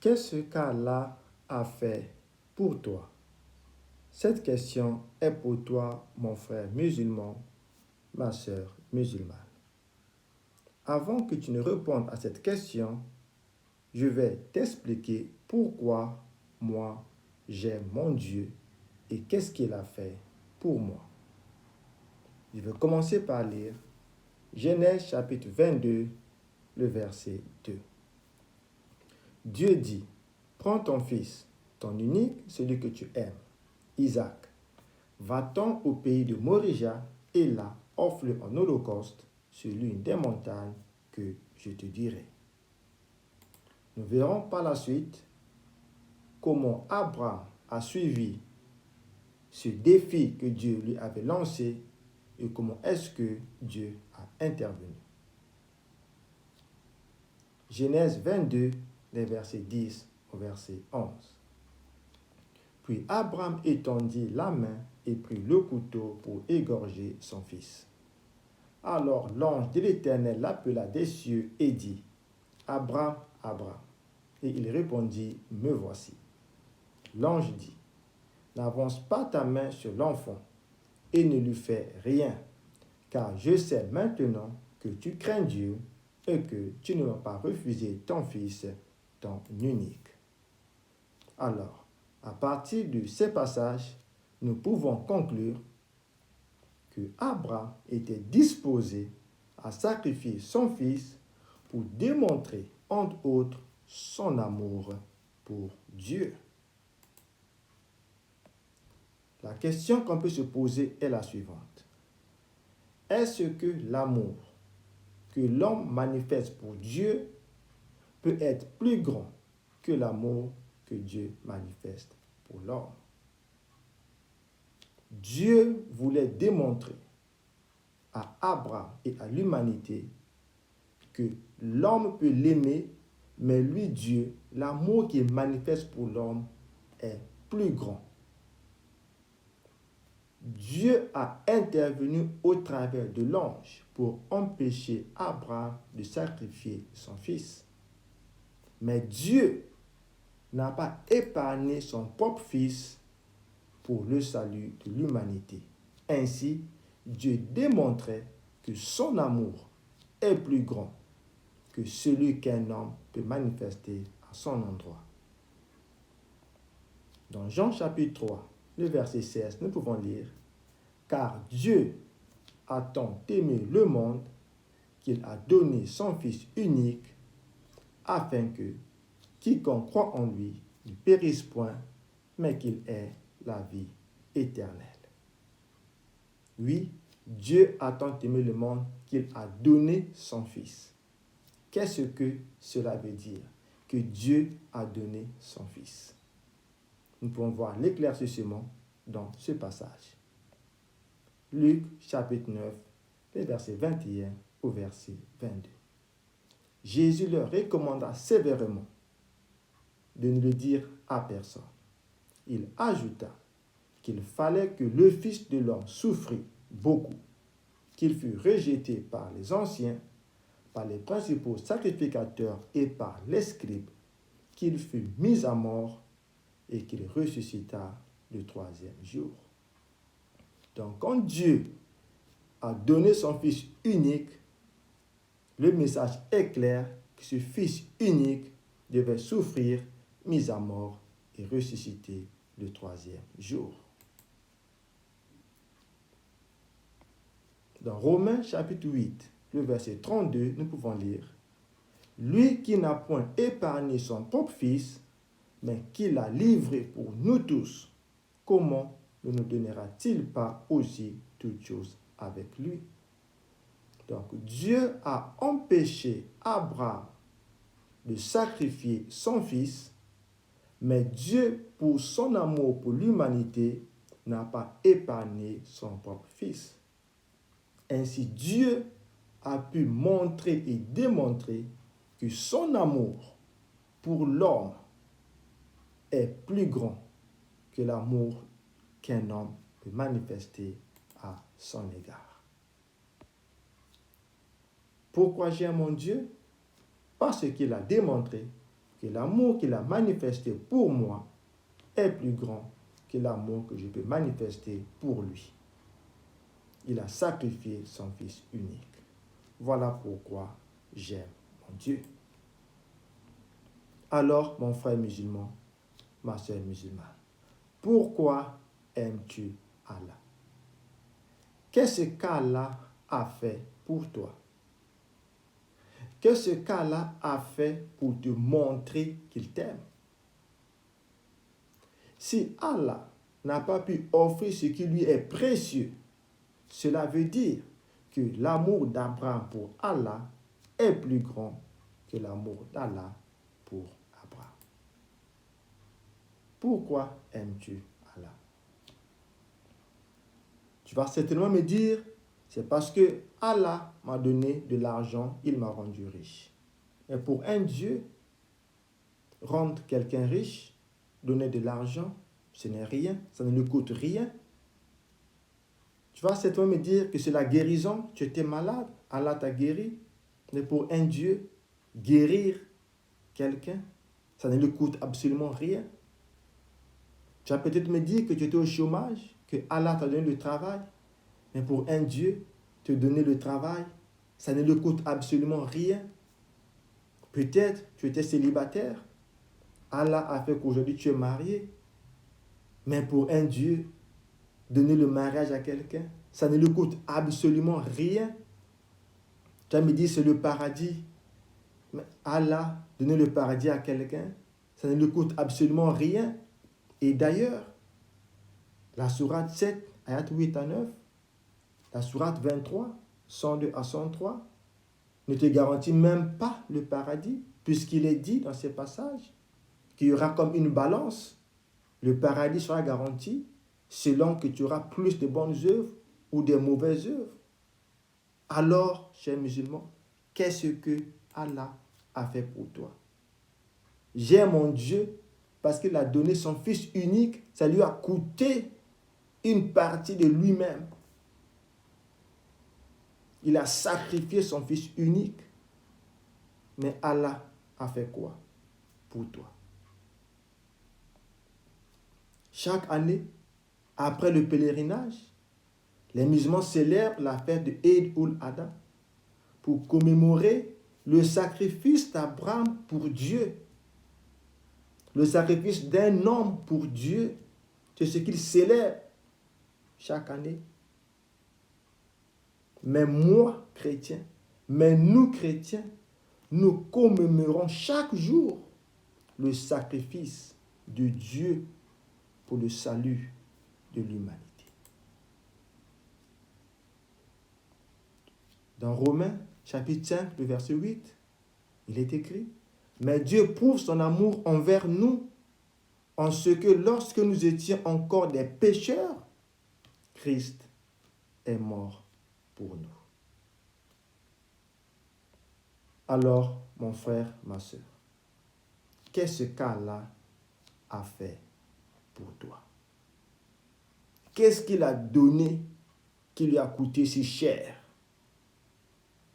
Qu'est-ce qu'Allah a fait pour toi? Cette question est pour toi, mon frère musulman, ma sœur musulmane. Avant que tu ne répondes à cette question, je vais t'expliquer pourquoi moi j'aime mon Dieu et qu'est-ce qu'il a fait pour moi. Je vais commencer par lire Genèse chapitre 22, le verset 2. Dieu dit, prends ton fils, ton unique, celui que tu aimes, Isaac. Va-t'en au pays de Morija et là, offre-le en holocauste sur l'une des montagnes que je te dirai. Nous verrons par la suite comment Abraham a suivi ce défi que Dieu lui avait lancé et comment est-ce que Dieu a intervenu. Genèse 22, les versets 10 au verset 11. Puis Abraham étendit la main et prit le couteau pour égorger son fils. Alors l'ange de l'Éternel l'appela des cieux et dit, Abraham, Abraham. Et il répondit, me voici. L'ange dit, n'avance pas ta main sur l'enfant et ne lui fais rien, car je sais maintenant que tu crains Dieu et que tu ne m'as pas refusé ton fils, ton unique. Alors, à partir de ces passages, nous pouvons conclure que Abraham était disposé à sacrifier son fils pour démontrer, entre autres, son amour pour Dieu. La question qu'on peut se poser est la suivante. Est-ce que l'amour que l'homme manifeste pour Dieu peut être plus grand que l'amour que Dieu manifeste pour l'homme? Dieu voulait démontrer à Abraham et à l'humanité que l'homme peut l'aimer, mais lui, Dieu, l'amour qu'il manifeste pour l'homme est plus grand. Dieu a intervenu au travers de l'ange pour empêcher Abraham de sacrifier son fils. Mais Dieu n'a pas épargné son propre fils pour le salut de l'humanité. Ainsi, Dieu démontrait que son amour est plus grand que celui qu'un homme peut manifester à son endroit. Dans Jean chapitre 3, le verset 16, nous pouvons lire « Car Dieu a tant aimé le monde qu'il a donné son Fils unique, afin que quiconque croit en lui ne périsse point, mais qu'il ait la vie éternelle. » Oui, Dieu a tant aimé le monde qu'il a donné son Fils. Qu'est-ce que cela veut dire? Que Dieu a donné son Fils. Nous pouvons voir l'éclaircissement dans ce passage. Luc chapitre 9, les versets 21 au verset 22. Jésus leur recommanda sévèrement de ne le dire à personne. Il ajouta qu'il fallait que le Fils de l'homme souffrit beaucoup, qu'il fût rejeté par les anciens, par les principaux sacrificateurs et par les scribes, qu'il fût mis à mort et qu'il ressuscita le troisième jour. Donc, quand Dieu a donné son Fils unique, le message est clair que ce Fils unique devait souffrir, mis à mort et ressusciter le troisième jour. Dans Romains chapitre 8, le verset 32, nous pouvons lire « Lui qui n'a point épargné son propre Fils, mais qui l'a livré pour nous tous, comment ne nous donnera-t-il pas aussi toutes choses avec lui ?» Donc Dieu a empêché Abraham de sacrifier son fils, mais Dieu, pour son amour pour l'humanité, n'a pas épargné son propre fils. Ainsi, Dieu a pu montrer et démontrer que son amour pour l'homme est plus grand que l'amour qu'un homme peut manifester à son égard. Pourquoi j'aime mon Dieu? Parce qu'il a démontré que l'amour qu'il a manifesté pour moi est plus grand que l'amour que je peux manifester pour lui. Il a sacrifié son Fils unique. Voilà pourquoi j'aime mon Dieu. Alors, mon frère musulman, ma soeur musulmane, pourquoi aimes-tu Allah? Qu'est-ce qu'Allah a fait pour toi? Qu'est-ce qu'Allah a fait pour te montrer qu'il t'aime? Si Allah n'a pas pu offrir ce qui lui est précieux, cela veut dire que l'amour d'Abraham pour Allah est plus grand que l'amour d'Allah pour Abraham. Pourquoi aimes-tu Allah? Tu vas certainement me dire, c'est parce que Allah m'a donné de l'argent, il m'a rendu riche. Et pour un Dieu, rendre quelqu'un riche, donner de l'argent, ce n'est rien, ça ne lui coûte rien. Tu vas certainement me dire que c'est la guérison, tu étais malade, Allah t'a guéri. Mais pour un Dieu, guérir quelqu'un, ça ne lui coûte absolument rien. Tu vas peut-être me dire que tu étais au chômage, que Allah t'a donné le travail. Mais pour un Dieu, te donner le travail, ça ne lui coûte absolument rien. Peut-être tu étais célibataire. Allah a fait qu'aujourd'hui tu es marié. Mais pour un Dieu, donner le mariage à quelqu'un, ça ne lui coûte absolument rien. Tu vas me dire c'est le paradis. Mais Allah, donner le paradis à quelqu'un, ça ne lui coûte absolument rien. Et d'ailleurs, la sourate 7, ayat 8 à 9, la sourate 23, 102 à 103, ne te garantit même pas le paradis, puisqu'il est dit dans ces passages qu'il y aura comme une balance. Le paradis sera garanti selon que tu auras plus de bonnes œuvres ou de mauvaises œuvres. Alors, chers musulmans, qu'est-ce que Allah a fait pour toi? J'aime mon Dieu parce qu'il a donné son Fils unique. Ça lui a coûté une partie de lui-même. Il a sacrifié son Fils unique. Mais Allah a fait quoi pour toi? Chaque année, après le pèlerinage, les musulmans célèbrent la fête de Eid ul-Adha pour commémorer le sacrifice d'Abraham pour Dieu. Le sacrifice d'un homme pour Dieu, c'est ce qu'ils célèbrent chaque année. Mais moi, chrétien, mais nous, chrétiens, nous commémorons chaque jour le sacrifice de Dieu pour le salut de l'humanité. Dans Romains, chapitre 5, le verset 8, il est écrit: mais Dieu prouve son amour envers nous en ce que lorsque nous étions encore des pécheurs, Christ est mort pour nous. Alors, mon frère, ma soeur, qu'est-ce qu'Allah a fait pour toi? Qu'est-ce qu'il a donné qui lui a coûté si cher?